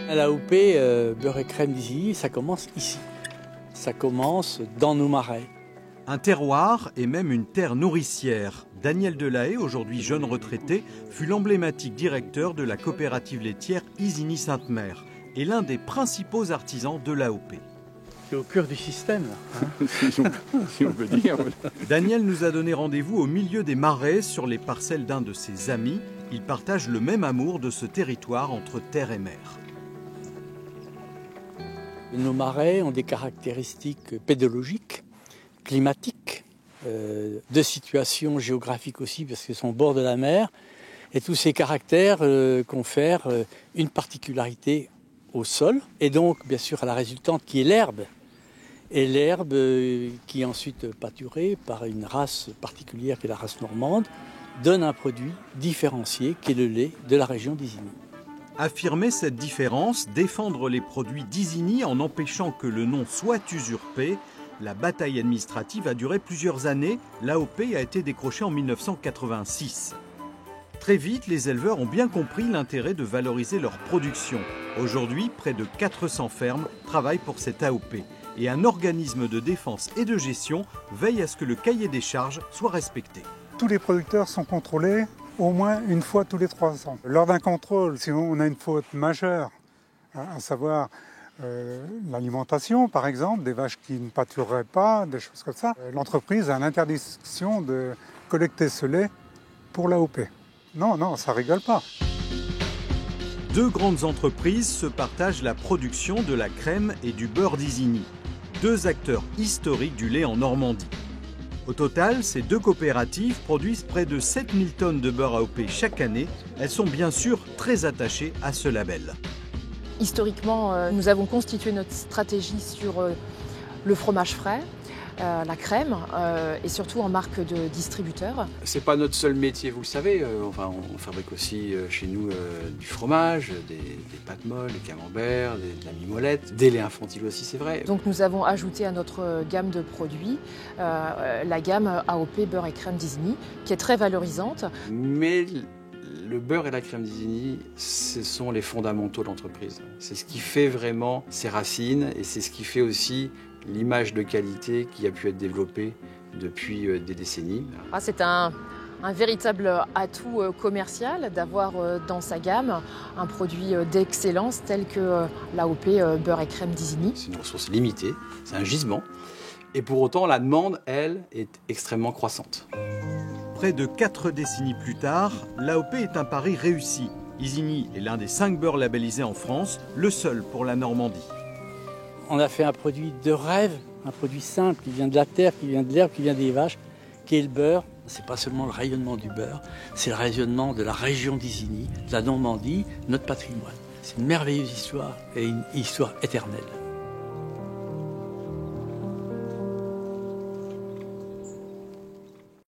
À l'AOP, beurre et crème d'Isigny, ça commence ici. Ça commence dans nos marais. Un terroir et même une terre nourricière. Daniel Delahaye, aujourd'hui jeune retraité, fut l'emblématique directeur de la coopérative laitière Isigny-Sainte-Mère et l'un des principaux artisans de l'AOP. C'est au cœur du système. Hein. si on peut dire. Daniel nous a donné rendez-vous au milieu des marais sur les parcelles d'un de ses amis. Ils partagent le même amour de ce territoire entre terre et mer. Nos marais ont des caractéristiques pédologiques, climatiques, de situation géographique aussi, parce qu'ils sont au bord de la mer. Et tous ces caractères confèrent une particularité au sol, et donc bien sûr à la résultante qui est l'herbe. Et l'herbe qui est ensuite pâturée par une race particulière qui est la race normande, donne un produit différencié qui est le lait de la région d'Isigny. Affirmer cette différence, défendre les produits d'Isigny en empêchant que le nom soit usurpé, la bataille administrative a duré plusieurs années. L'AOP a été décrochée en 1986. Très vite, les éleveurs ont bien compris l'intérêt de valoriser leur production. Aujourd'hui, près de 400 fermes travaillent pour cette AOP. Et un organisme de défense et de gestion veille à ce que le cahier des charges soit respecté. Tous les producteurs sont contrôlés au moins une fois tous les 3 ans. Lors d'un contrôle, si on a une faute majeure, à savoir l'alimentation par exemple, des vaches qui ne pâtureraient pas, des choses comme ça, l'entreprise a l'interdiction de collecter ce lait pour l'AOP. Non, ça rigole pas. Deux grandes entreprises se partagent la production de la crème et du beurre d'Isigny. Deux acteurs historiques du lait en Normandie. Au total, ces deux coopératives produisent près de 7000 tonnes de beurre AOP chaque année. Elles sont bien sûr très attachées à ce label. Historiquement, nous avons constitué notre stratégie sur le fromage frais, la crème et surtout en marque de distributeur. C'est pas notre seul métier, vous le savez. Enfin, on fabrique aussi chez nous du fromage, des pâtes molles, des camemberts, de la mimolette, des laits infantiles aussi, c'est vrai. Donc nous avons ajouté à notre gamme de produits la gamme AOP beurre et crème d'Isigny, qui est très valorisante. Mais le beurre et la crème d'Isigny, ce sont les fondamentaux de l'entreprise. C'est ce qui fait vraiment ses racines et c'est ce qui fait aussi l'image de qualité qui a pu être développée depuis des décennies. C'est un véritable atout commercial d'avoir dans sa gamme un produit d'excellence tel que l'AOP beurre et crème d'Isigny. C'est une ressource limitée, c'est un gisement. Et pour autant, la demande, elle, est extrêmement croissante. Près de 4 décennies plus tard, l'AOP est un pari réussi. Isigny est l'un des 5 beurres labellisés en France, le seul pour la Normandie. On a fait un produit de rêve, un produit simple qui vient de la terre, qui vient de l'herbe, qui vient des vaches, qui est le beurre. C'est pas seulement le rayonnement du beurre, c'est le rayonnement de la région d'Isigny, de la Normandie, notre patrimoine. C'est une merveilleuse histoire et une histoire éternelle.